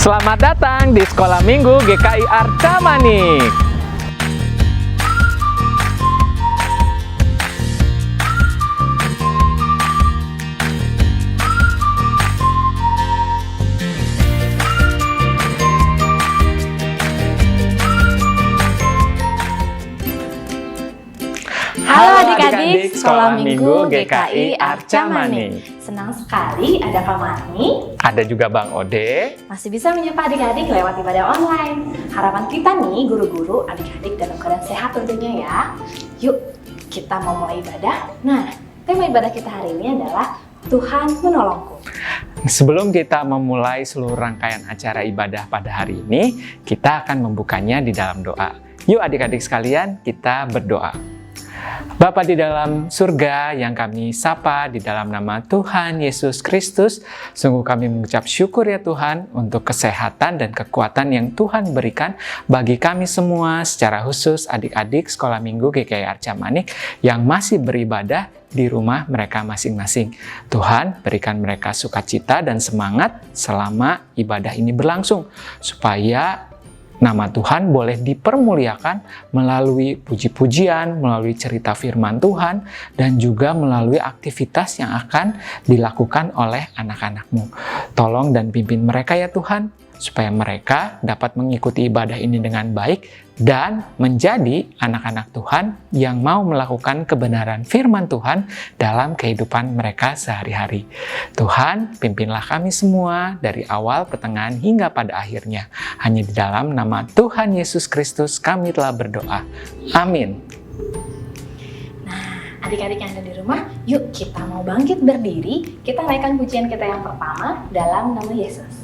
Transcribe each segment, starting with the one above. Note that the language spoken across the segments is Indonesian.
Selamat datang di Sekolah Minggu GKI Arca Manik. Halo adik-adik, Sekolah Minggu GKI Arca Manik. Senang sekali ada Kak Marni. Ada juga Bang Ode. Masih bisa menyapa adik-adik lewat ibadah online. Harapan kita nih guru-guru, adik-adik dalam keadaan sehat tentunya ya. Yuk kita mau mulai ibadah. Nah, tema ibadah kita hari ini adalah Tuhan menolongku. Sebelum kita memulai seluruh rangkaian acara ibadah pada hari ini, kita akan membukanya di dalam doa. Yuk adik-adik sekalian, kita berdoa. Bapa di dalam surga yang kami sapa di dalam nama Tuhan Yesus Kristus, sungguh kami mengucap syukur ya Tuhan untuk kesehatan dan kekuatan yang Tuhan berikan bagi kami semua, secara khusus adik-adik Sekolah Minggu GKI Arca Manik yang masih beribadah di rumah mereka masing-masing. Tuhan berikan mereka sukacita dan semangat selama ibadah ini berlangsung, supaya nama Tuhan boleh dipermuliakan melalui puji-pujian, melalui cerita firman Tuhan, dan juga melalui aktivitas yang akan dilakukan oleh anak-anak-Mu. Tolong dan pimpin mereka ya Tuhan, supaya mereka dapat mengikuti ibadah ini dengan baik dan menjadi anak-anak Tuhan yang mau melakukan kebenaran firman Tuhan dalam kehidupan mereka sehari-hari. Tuhan, pimpinlah kami semua dari awal, pertengahan, hingga pada akhirnya. Hanya di dalam nama Tuhan Yesus Kristus kami telah berdoa. Amin. Nah, adik-adik yang ada di rumah, yuk kita mau bangkit berdiri. Kita naikkan pujian kita yang pertama dalam nama Yesus.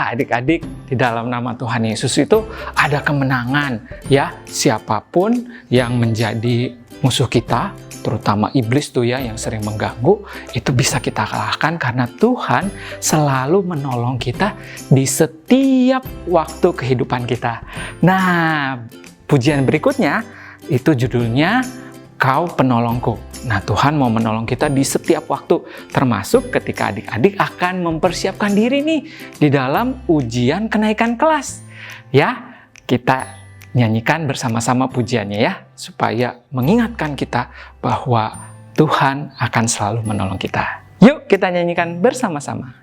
Adik-adik, di dalam nama Tuhan Yesus itu ada kemenangan ya. Siapapun yang menjadi musuh kita, terutama iblis tuh ya yang sering mengganggu, itu bisa kita kalahkan karena Tuhan selalu menolong kita di setiap waktu kehidupan kita. Nah, pujian berikutnya itu judulnya Kau Penolongku. Nah, Tuhan mau menolong kita di setiap waktu, termasuk ketika adik-adik akan mempersiapkan diri nih di dalam ujian kenaikan kelas. Ya, kita nyanyikan bersama-sama pujiannya ya, supaya mengingatkan kita bahwa Tuhan akan selalu menolong kita. Yuk kita nyanyikan bersama-sama.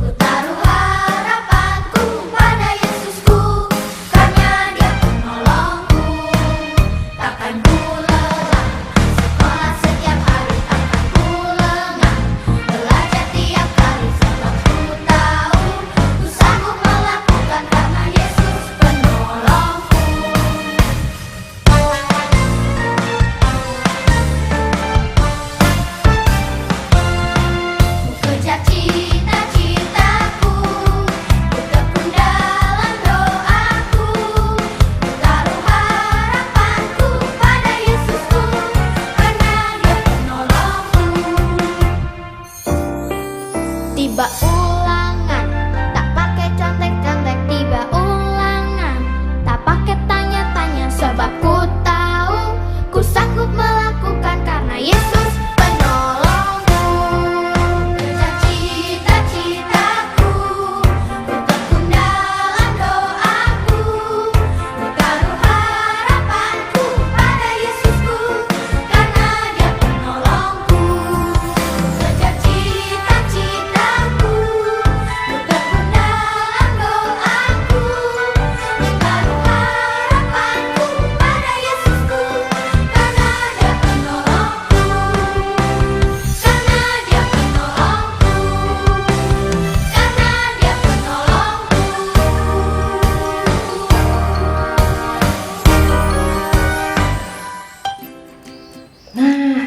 Ku taruh harapan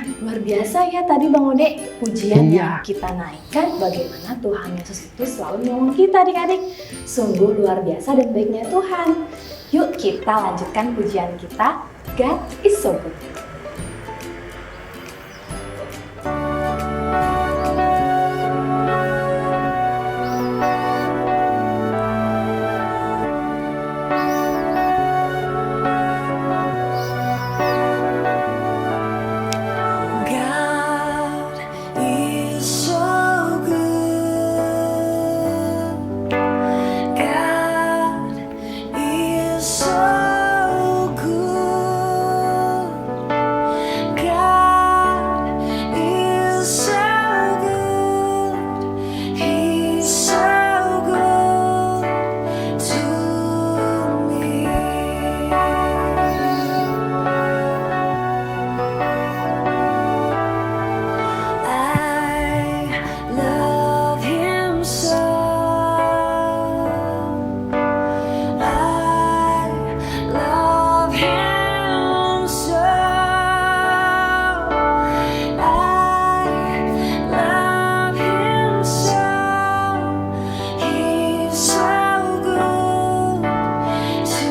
luar biasa ya tadi Bang Ode. Pujian Iya. yang kita naikkan bagaimana Tuhan Yesus itu selalu menolong kita adik-adik. Sungguh luar biasa dan baiknya Tuhan. Yuk kita lanjutkan pujian kita. God is so good. God is so good. God is so good. God is so good. He's so good to me. I love him so. I love him so. I love him so. He's so good to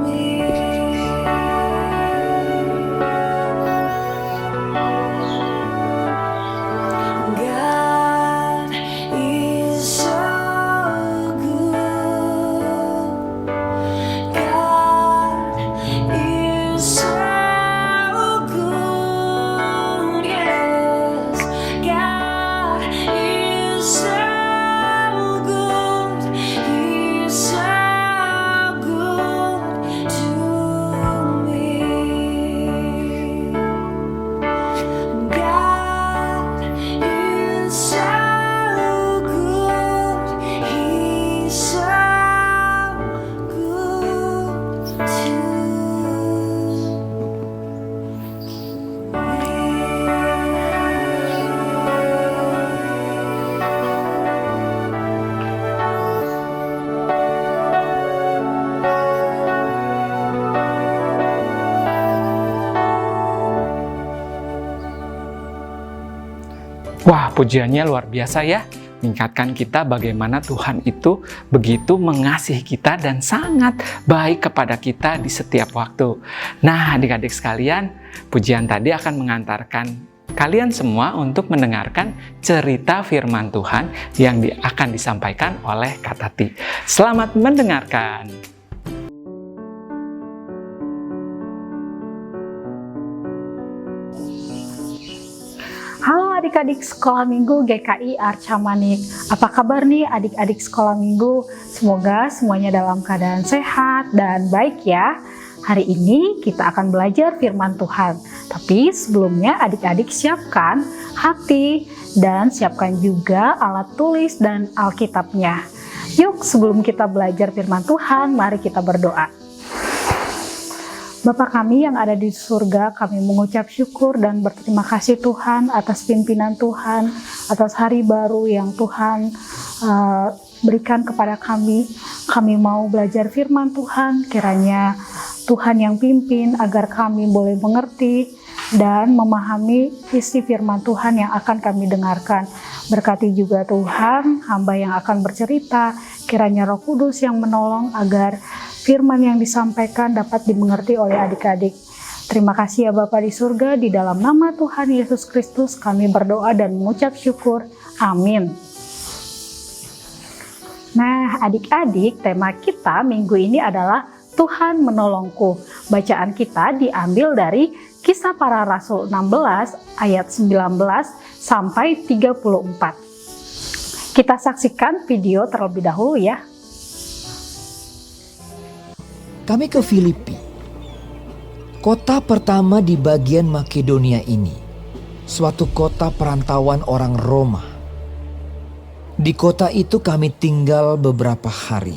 me. God is so good. God is so good. Yes, God is so good. He's so good to me. God is so good. He's so good to Wah, pujiannya luar biasa ya. Mengingatkan kita bagaimana Tuhan itu begitu mengasihi kita dan sangat baik kepada kita di setiap waktu. Nah, adik-adik sekalian, pujian tadi akan mengantarkan kalian semua untuk mendengarkan cerita firman Tuhan yang akan disampaikan oleh Kak Tati. Selamat mendengarkan. Halo adik-adik sekolah minggu GKI Arca Manik. Apa kabar nih adik-adik sekolah minggu? Semoga semuanya dalam keadaan sehat dan baik ya. Hari ini kita akan belajar firman Tuhan. Tapi sebelumnya adik-adik siapkan hati dan siapkan juga alat tulis dan Alkitabnya. Yuk sebelum kita belajar firman Tuhan, mari kita berdoa. Bapa kami yang ada di surga, kami mengucap syukur dan berterima kasih Tuhan atas pimpinan Tuhan, atas hari baru yang Tuhan berikan kepada kami. Kami mau belajar firman Tuhan, kiranya Tuhan yang pimpin agar kami boleh mengerti dan memahami isi firman Tuhan yang akan kami dengarkan. Berkati juga Tuhan, hamba yang akan bercerita, kiranya Roh Kudus yang menolong agar firman yang disampaikan dapat dimengerti oleh adik-adik. Terima kasih ya Bapa di surga, di dalam nama Tuhan Yesus Kristus kami berdoa dan mengucap syukur. Amin. Nah adik-adik, tema kita minggu ini adalah Tuhan menolongku. Bacaan kita diambil dari Kisah Para Rasul 16 ayat 19 sampai 34. Kita saksikan video terlebih dahulu ya. Kami ke Filipi, kota pertama di bagian Makedonia ini, suatu kota perantauan orang Roma. Di kota itu kami tinggal beberapa hari.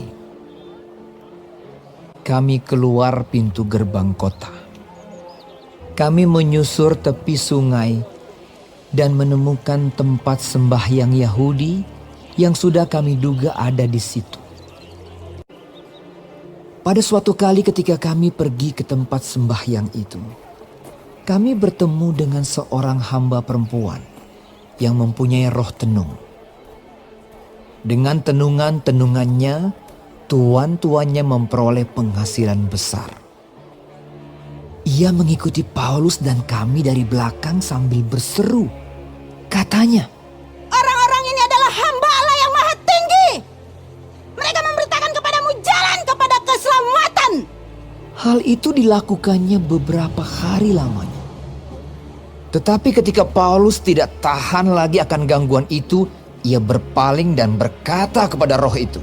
Kami keluar pintu gerbang kota. Kami menyusur tepi sungai dan menemukan tempat sembahyang Yahudi yang sudah kami duga ada di situ. Pada suatu kali ketika kami pergi ke tempat sembahyang itu, kami bertemu dengan seorang hamba perempuan yang mempunyai roh tenung. Dengan tenungan-tenungannya, tuan-tuannya memperoleh penghasilan besar. Ia mengikuti Paulus dan kami dari belakang sambil berseru. Katanya, Orang-orang ini adalah hamba Allah yang maha tinggi. Mereka memberitakan kepadamu jalan kepada keselamatan. hal itu dilakukannya beberapa hari lamanya. Tetapi ketika Paulus tidak tahan lagi akan gangguan itu, ia berpaling dan berkata kepada roh itu,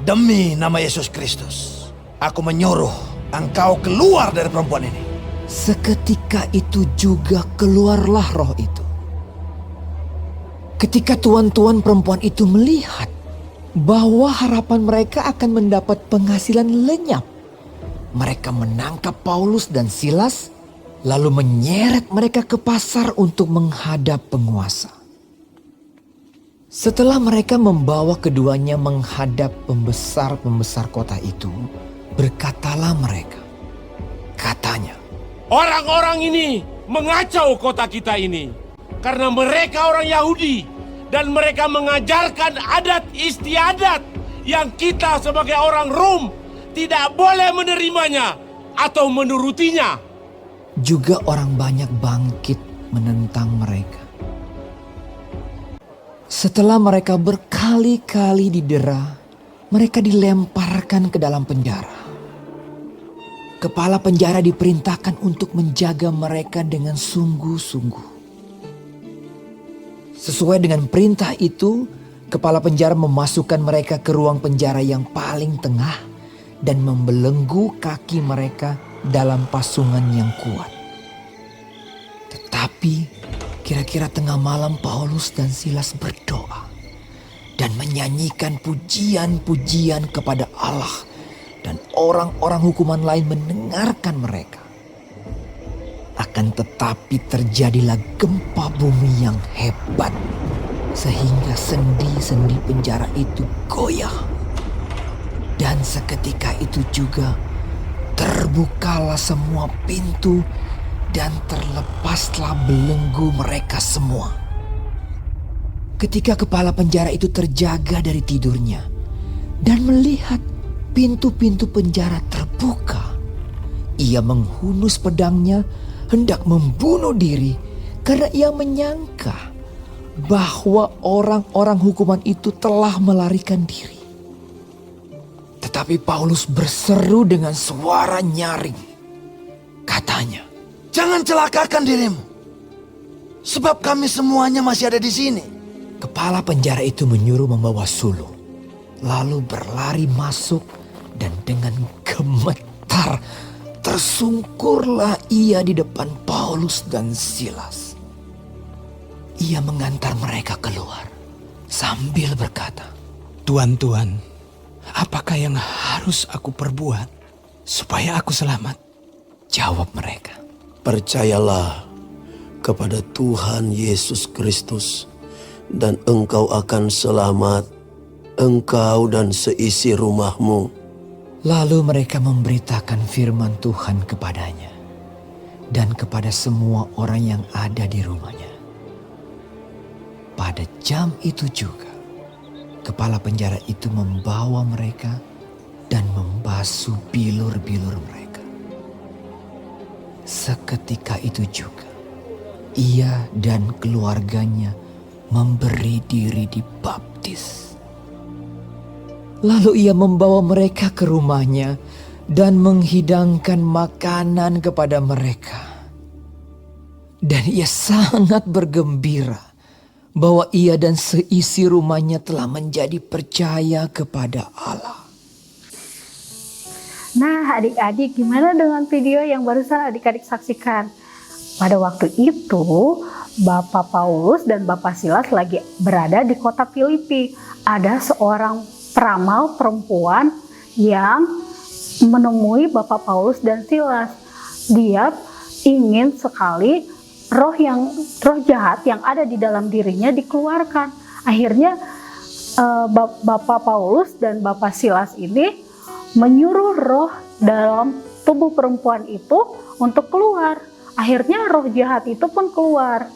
Demi nama Yesus Kristus, aku menyuruh engkau keluar dari perempuan ini. seketika itu juga keluarlah roh itu. Ketika tuan-tuan perempuan itu melihat bahwa harapan mereka akan mendapat penghasilan lenyap, mereka menangkap Paulus dan Silas, lalu menyeret mereka ke pasar untuk menghadap penguasa. Setelah mereka membawa keduanya menghadap pembesar-pembesar kota itu, berkatalah mereka. Katanya, Orang-orang ini mengacau kota kita ini karena mereka orang Yahudi dan mereka mengajarkan adat istiadat yang kita sebagai orang Rom tidak boleh menerimanya atau menurutinya. juga orang banyak bangkit menentang mereka. Setelah mereka berkali-kali didera, mereka dilemparkan ke dalam penjara. Kepala penjara diperintahkan untuk menjaga mereka dengan sungguh-sungguh. Sesuai dengan perintah itu, kepala penjara memasukkan mereka ke ruang penjara yang paling tengah dan membelenggu kaki mereka dalam pasungan yang kuat. Tetapi kira-kira tengah malam Paulus dan Silas berdoa dan menyanyikan pujian-pujian kepada Allah, dan orang-orang hukuman lain mendengarkan mereka. Akan tetapi terjadilah gempa bumi yang hebat, sehingga sendi-sendi penjara itu goyah. Dan seketika itu juga terbukalah semua pintu dan terlepaslah belenggu mereka semua. Ketika kepala penjara itu terjaga dari tidurnya dan melihat pintu-pintu penjara terbuka, ia menghunus pedangnya hendak membunuh diri karena ia menyangka bahwa orang-orang hukuman itu telah melarikan diri. Tetapi Paulus berseru dengan suara nyaring. Katanya, Jangan celakakan dirimu, sebab kami semuanya masih ada di sini. kepala penjara itu menyuruh membawa sulung, lalu berlari masuk dan dengan gemetar tersungkurlah ia di depan Paulus dan Silas. Ia mengantar mereka keluar sambil berkata, Tuan-tuan, apakah yang harus aku perbuat supaya aku selamat? Jawab mereka, Percayalah kepada Tuhan Yesus Kristus dan engkau akan selamat, engkau dan seisi rumahmu. Lalu mereka memberitakan firman Tuhan kepadanya dan kepada semua orang yang ada di rumahnya. Pada jam itu juga, kepala penjara itu membawa mereka dan membasuh bilur-bilur mereka. Seketika itu juga, ia dan keluarganya memberi diri dibaptis. Lalu ia membawa mereka ke rumahnya dan menghidangkan makanan kepada mereka. Dan ia sangat bergembira bahwa ia dan seisi rumahnya telah menjadi percaya kepada Allah. Nah, adik-adik, gimana dengan video yang barusan adik-adik saksikan? Pada waktu itu, Bapak Paulus dan Bapak Silas lagi berada di kota Filipi. Ada seorang peramal perempuan yang menemui Bapak Paulus dan Silas. Dia ingin sekali roh jahat yang ada di dalam dirinya dikeluarkan. Akhirnya Bapak Paulus dan Bapak Silas ini menyuruh roh dalam tubuh perempuan itu untuk keluar. akhirnya roh jahat itu pun keluar.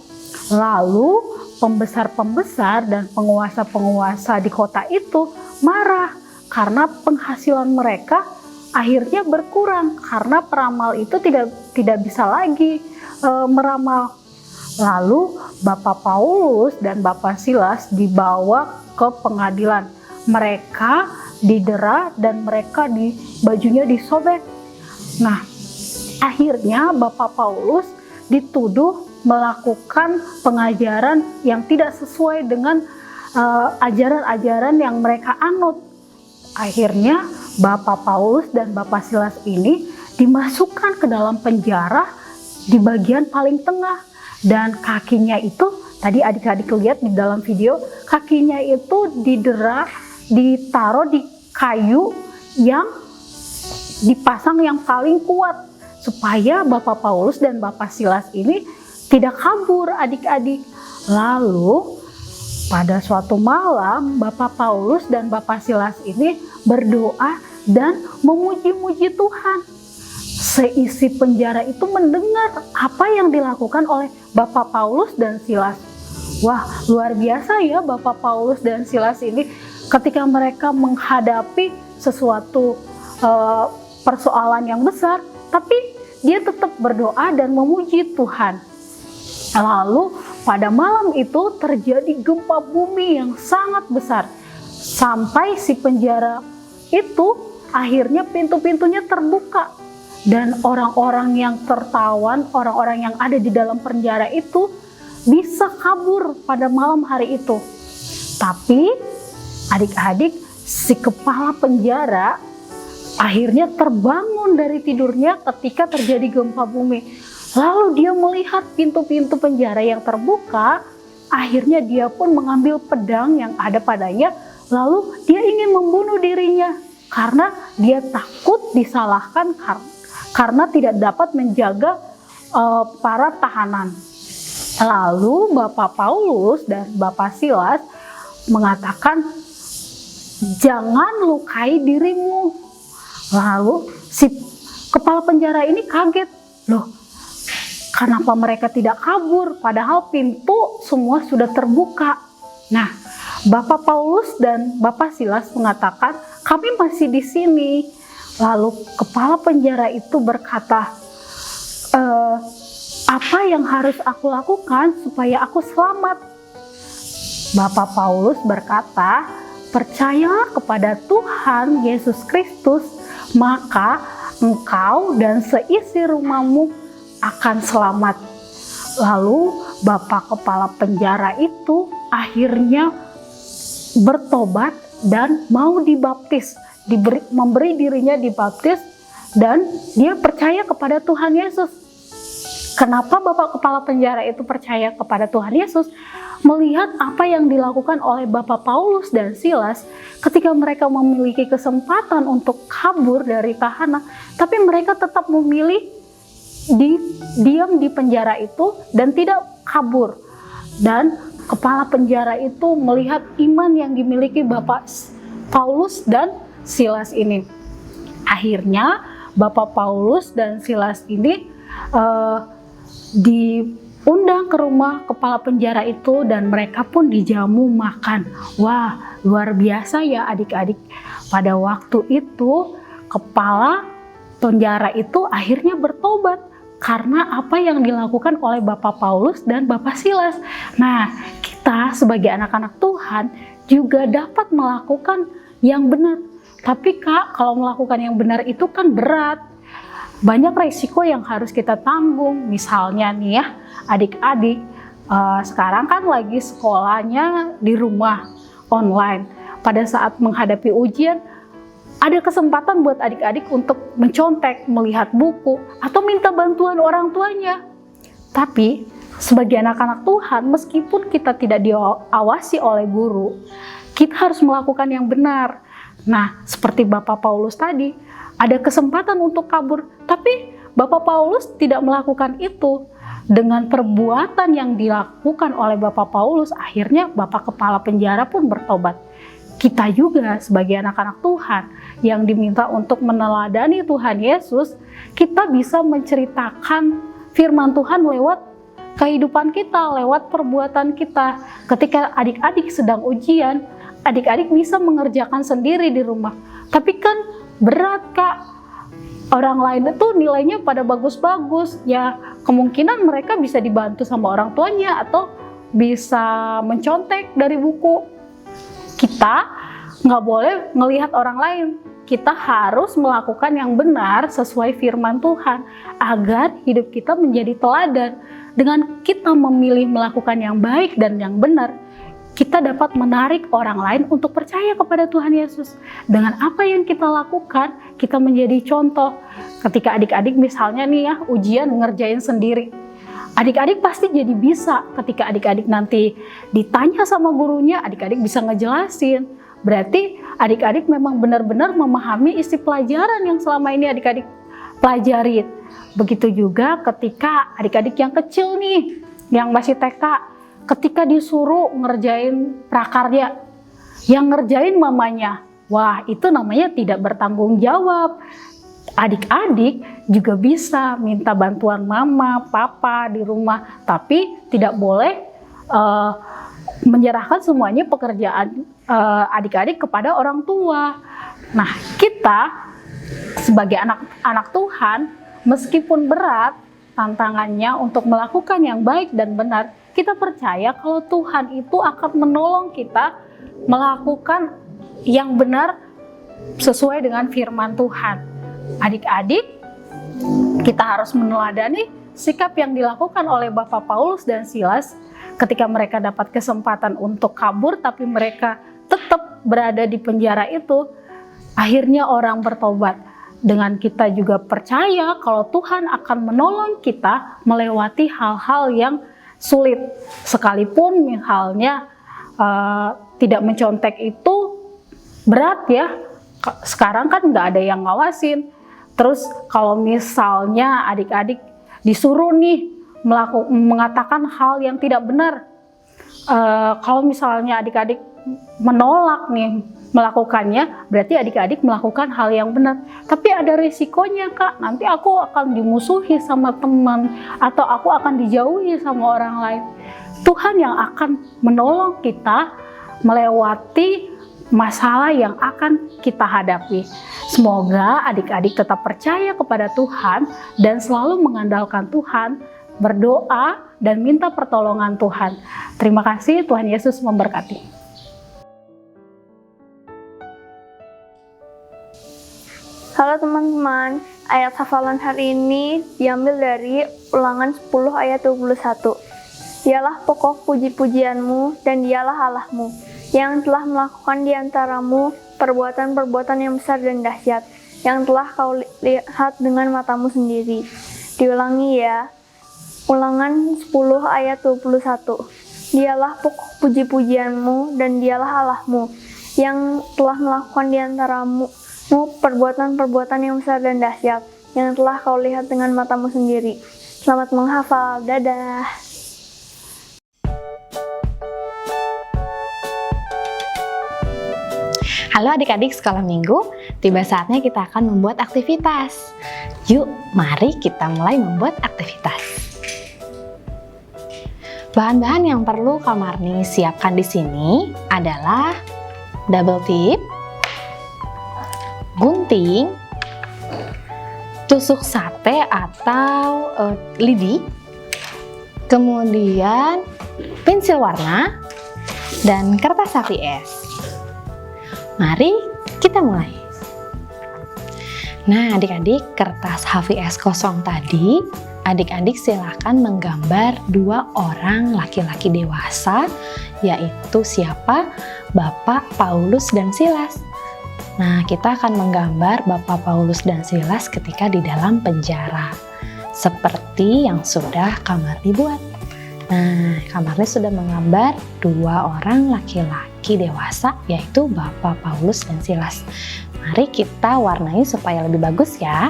Lalu pembesar-pembesar dan penguasa-penguasa di kota itu marah karena penghasilan mereka akhirnya berkurang karena peramal itu tidak bisa lagi meramal. Lalu Bapak Paulus dan Bapak Silas dibawa ke pengadilan. Mereka didera dan mereka bajunya disobek. Nah, akhirnya Bapak Paulus dituduh melakukan pengajaran yang tidak sesuai dengan ajaran-ajaran yang mereka anut. Akhirnya Bapak Paulus dan Bapak Silas ini dimasukkan ke dalam penjara di bagian paling tengah. Dan kakinya itu, tadi adik-adik lihat di dalam video, kakinya itu didera, ditaruh di kayu yang dipasang yang paling kuat. Supaya Bapak Paulus dan Bapak Silas ini tidak kabur adik-adik. Lalu pada suatu malam Bapak Paulus dan Bapak Silas ini berdoa dan memuji-muji Tuhan. Seisi penjara itu mendengar apa yang dilakukan oleh Bapak Paulus dan Silas. Wah, luar biasa ya Bapak Paulus dan Silas ini ketika mereka menghadapi sesuatu persoalan yang besar, tapi dia tetap berdoa dan memuji Tuhan. Lalu pada malam itu terjadi gempa bumi yang sangat besar. Sampai si penjara itu akhirnya pintu-pintunya terbuka. Dan orang-orang yang tertawan, orang-orang yang ada di dalam penjara itu bisa kabur pada malam hari itu. Tapi adik-adik, si kepala penjara akhirnya terbangun dari tidurnya ketika terjadi gempa bumi. Lalu dia melihat pintu-pintu penjara yang terbuka, akhirnya dia pun mengambil pedang yang ada padanya, lalu dia ingin membunuh dirinya karena dia takut disalahkan karena tidak dapat menjaga para tahanan. Lalu Bapak Paulus dan Bapak Silas mengatakan, jangan lukai dirimu. Lalu si kepala penjara ini kaget, loh kenapa mereka tidak kabur padahal pintu semua sudah terbuka. Nah, Bapak Paulus dan Bapak Silas mengatakan, kami masih di sini. Lalu kepala penjara itu berkata, apa yang harus aku lakukan supaya aku selamat? Bapak Paulus berkata, percayalah kepada Tuhan Yesus Kristus, maka engkau dan seisi rumahmu akan selamat. Lalu Bapak kepala penjara itu akhirnya bertobat dan mau dibaptis, memberi dirinya dibaptis, dan dia percaya kepada Tuhan Yesus. Kenapa Bapak kepala penjara itu percaya kepada Tuhan Yesus? Melihat apa yang dilakukan oleh Bapak Paulus dan Silas ketika mereka memiliki kesempatan untuk kabur dari tahanan, tapi mereka tetap memilih diam di penjara itu dan tidak kabur. Dan kepala penjara itu melihat iman yang dimiliki Bapak Paulus dan Silas ini. Akhirnya Bapak Paulus dan Silas ini diundang ke rumah kepala penjara itu dan mereka pun dijamu makan. Wah, luar biasa ya adik-adik. Pada waktu itu kepala penjara itu akhirnya bertobat karena apa yang dilakukan oleh Bapak Paulus dan Bapak Silas. Nah, kita sebagai anak-anak Tuhan juga dapat melakukan yang benar. Tapi Kak, kalau melakukan yang benar itu kan berat. Banyak resiko yang harus kita tanggung. Misalnya nih ya, adik-adik sekarang kan lagi sekolahnya di rumah online. Pada saat menghadapi ujian, ada kesempatan buat adik-adik untuk mencontek, melihat buku, atau minta bantuan orang tuanya. Tapi sebagai anak-anak Tuhan, meskipun kita tidak diawasi oleh guru, kita harus melakukan yang benar. Nah, seperti Bapak Paulus tadi, ada kesempatan untuk kabur, tapi Bapak Paulus tidak melakukan itu. Dengan perbuatan yang dilakukan oleh Bapak Paulus, akhirnya Bapak kepala penjara pun bertobat. Kita juga sebagai anak-anak Tuhan yang diminta untuk meneladani Tuhan Yesus, kita bisa menceritakan firman Tuhan lewat kehidupan kita, lewat perbuatan kita. Ketika adik-adik sedang ujian, adik-adik bisa mengerjakan sendiri di rumah. Tapi kan berat, Kak. Orang lain itu nilainya pada bagus-bagus. Ya, kemungkinan mereka bisa dibantu sama orang tuanya atau bisa mencontek dari buku. Kita nggak boleh ngelihat orang lain. Kita harus melakukan yang benar sesuai firman Tuhan agar hidup kita menjadi teladan. Dengan kita memilih melakukan yang baik dan yang benar, kita dapat menarik orang lain untuk percaya kepada Tuhan Yesus. Dengan apa yang kita lakukan, kita menjadi contoh. Ketika adik-adik misalnya nih ya, ujian ngerjain sendiri. Adik-adik pasti jadi bisa. Ketika adik-adik nanti ditanya sama gurunya, adik-adik bisa ngejelasin. Berarti adik-adik memang benar-benar memahami isi pelajaran yang selama ini adik-adik pelajarin. Begitu juga ketika adik-adik yang kecil nih, yang masih TK, ketika disuruh ngerjain prakarya, yang ngerjain mamanya, wah itu namanya tidak bertanggung jawab. Adik-adik juga bisa minta bantuan mama, papa di rumah, tapi tidak boleh menyerahkan semuanya pekerjaan adik-adik kepada orang tua. Nah, kita sebagai anak-anak Tuhan, meskipun berat tantangannya untuk melakukan yang baik dan benar, kita percaya kalau Tuhan itu akan menolong kita melakukan yang benar sesuai dengan firman Tuhan. Adik-adik, kita harus meneladani sikap yang dilakukan oleh Bapak Paulus dan Silas ketika mereka dapat kesempatan untuk kabur, tapi mereka tetap berada di penjara itu. Akhirnya orang bertobat. Dengan kita juga percaya kalau Tuhan akan menolong kita melewati hal-hal yang sulit. Sekalipun misalnya tidak mencontek itu berat ya. Sekarang kan nggak ada yang ngawasin. Terus kalau misalnya adik-adik disuruh nih mengatakan hal yang tidak benar. Kalau misalnya adik-adik menolak nih melakukannya, berarti adik-adik melakukan hal yang benar. Tapi ada risikonya, Kak. Nanti aku akan dimusuhi sama teman, atau aku akan dijauhi sama orang lain. Tuhan yang akan menolong kita melewati masalah yang akan kita hadapi. Semoga adik-adik tetap percaya kepada Tuhan dan selalu mengandalkan Tuhan, berdoa dan minta pertolongan Tuhan. Terima kasih, Tuhan Yesus memberkati. Halo teman-teman, ayat hafalan hari ini diambil dari Ulangan 10 ayat 21. Dialah pokok puji-pujianmu dan dialah Allahmu, yang telah melakukan di antaramu perbuatan-perbuatan yang besar dan dahsyat, yang telah kau lihat dengan matamu sendiri. Diulangi ya, Ulangan 10 ayat 21. Dialah pokok puji-pujianmu dan dialah Allahmu, yang telah melakukan di antaramu perbuatan-perbuatan yang besar dan dahsyat, yang telah kau lihat dengan matamu sendiri. Selamat menghafal, dadah. Halo adik-adik sekolah minggu, tiba saatnya kita akan membuat aktivitas. Yuk, mari kita mulai membuat aktivitas. Bahan-bahan yang perlu Kak Marni siapkan di sini adalah double tip, gunting, tusuk sate atau lidi, kemudian pensil warna, dan kertas HVS. Mari kita mulai. Nah adik-adik, kertas HVS kosong tadi, adik-adik silahkan menggambar 2 orang laki-laki dewasa, yaitu siapa? Bapak Paulus dan Silas. Nah, kita akan menggambar Bapak Paulus dan Silas ketika di dalam penjara, seperti yang sudah Kak Marni buat. Nah, Kak Marni sudah menggambar 2 orang laki-laki dewasa, yaitu Bapak Paulus dan Silas. Mari kita warnai supaya lebih bagus ya.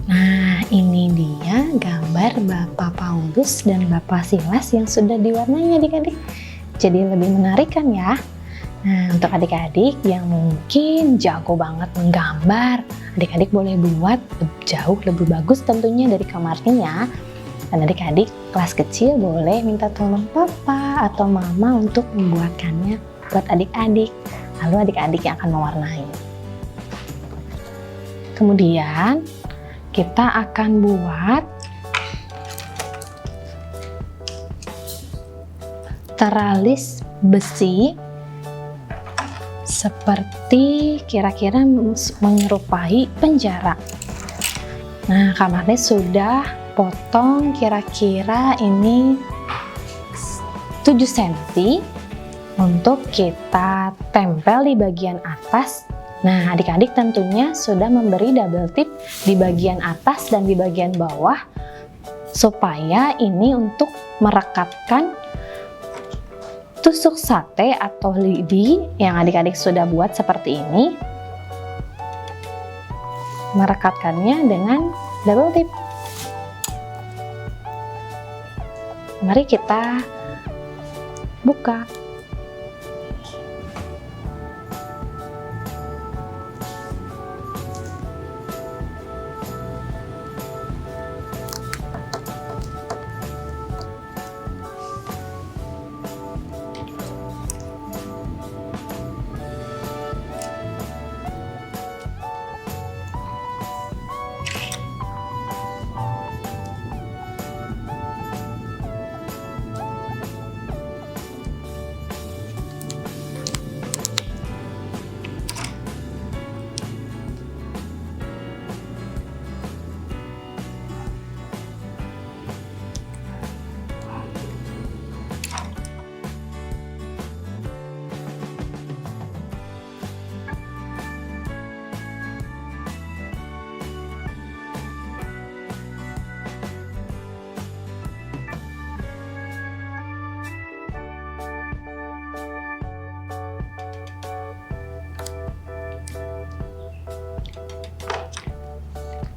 Nah, ini dia gambar Bapak Paulus dan Bapak Silas yang sudah diwarnai adik-adik. Jadi lebih menarik kan ya? Nah, untuk adik-adik yang mungkin jago banget menggambar, adik-adik boleh buat jauh lebih bagus tentunya dari kamarnya. Dan adik-adik kelas kecil boleh minta tolong papa atau mama untuk membuatkannya buat adik-adik. Lalu adik-adik yang akan mewarnai. Kemudian kita akan buat teralis besi seperti kira-kira menyerupai penjara. Nah, kamarnya sudah potong kira-kira ini 7 cm untuk kita tempel di bagian atas. Nah, adik-adik tentunya sudah memberi double tip di bagian atas dan di bagian bawah supaya ini untuk merekatkan tusuk sate atau lidi yang adik-adik sudah buat seperti ini, merekatkannya dengan double tip. Mari kita buka.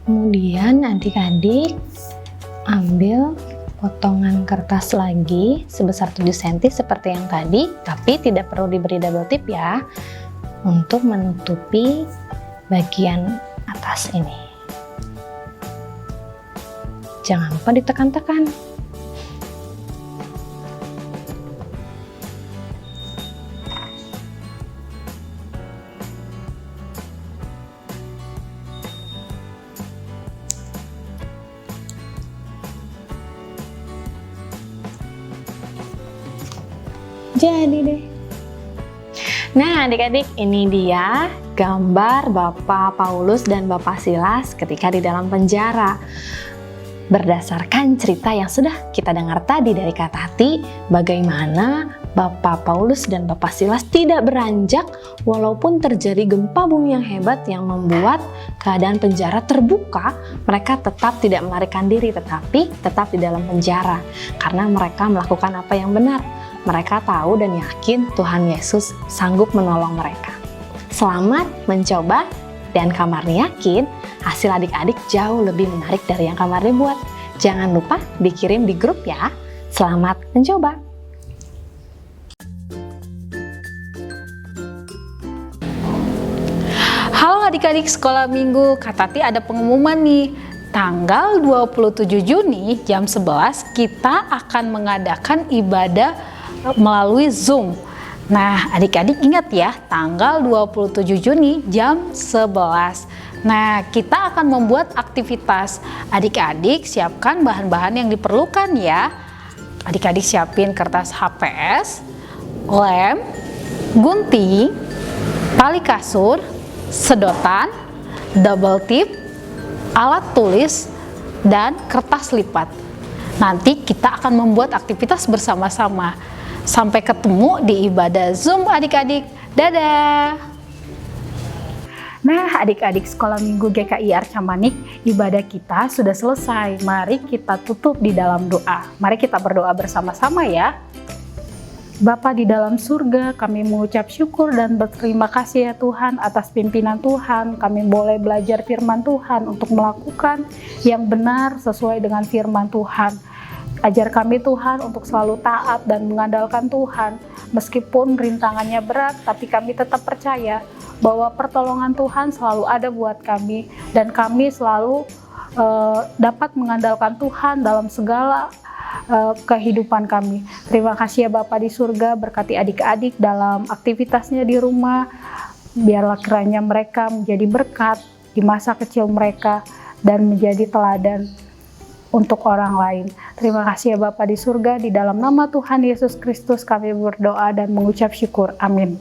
Kemudian adik-adik ambil potongan kertas lagi sebesar 7 cm seperti yang tadi, tapi tidak perlu diberi double tip ya, untuk menutupi bagian atas ini. Jangan lupa ditekan-tekan. Jadi deh. Nah, adik-adik, ini dia gambar Bapak Paulus dan Bapak Silas ketika di dalam penjara. Berdasarkan cerita yang sudah kita dengar tadi dari Kak Tati, bagaimana Bapak Paulus dan Bapak Silas tidak beranjak walaupun terjadi gempa bumi yang hebat yang membuat keadaan penjara terbuka, mereka tetap tidak melarikan diri tetapi tetap di dalam penjara karena mereka melakukan apa yang benar. Mereka tahu dan yakin Tuhan Yesus sanggup menolong mereka. Selamat mencoba dan kamarnya yakin hasil adik-adik jauh lebih menarik dari yang kamarnya buat. Jangan lupa dikirim di grup ya. Selamat mencoba. Halo adik-adik sekolah minggu, Kak Tati ada pengumuman nih. Tanggal 27 Juni jam 11 kita akan mengadakan ibadah melalui Zoom. Nah, adik-adik ingat ya, tanggal 27 Juni jam 11. Nah, kita akan membuat aktivitas. Adik-adik siapkan bahan-bahan yang diperlukan ya. Adik-adik siapin kertas HPS, lem, gunting, tali kasur, sedotan, double tip, alat tulis, dan kertas lipat. Nanti kita akan membuat aktivitas bersama-sama. Sampai ketemu di ibadah Zoom adik-adik. Dadah! Nah, adik-adik sekolah minggu GKI Arca Manik, ibadah kita sudah selesai. Mari kita tutup di dalam doa. Mari kita berdoa bersama-sama ya. Bapa di dalam surga, kami mengucap syukur dan berterima kasih ya Tuhan atas pimpinan Tuhan. Kami boleh belajar firman Tuhan untuk melakukan yang benar sesuai dengan firman Tuhan. Ajar kami Tuhan untuk selalu taat dan mengandalkan Tuhan. Meskipun rintangannya berat, tapi kami tetap percaya bahwa pertolongan Tuhan selalu ada buat kami. Dan kami selalu dapat mengandalkan Tuhan dalam segala kehidupan kami. Terima kasih ya Bapa di surga, berkati adik-adik dalam aktivitasnya di rumah. Biarlah kiranya mereka menjadi berkat di masa kecil mereka dan menjadi teladan untuk orang lain. Terima kasih ya Bapa di surga, di dalam nama Tuhan Yesus Kristus kami berdoa dan mengucap syukur. Amin.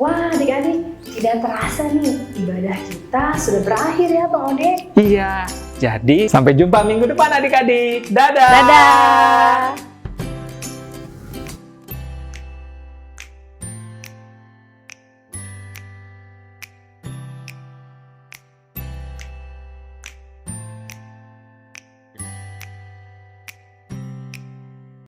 Wah adik-adik, tidak terasa nih ibadah kita sudah berakhir ya Bang Ode. Iya, jadi sampai jumpa minggu depan adik-adik. Dadah! Dadah!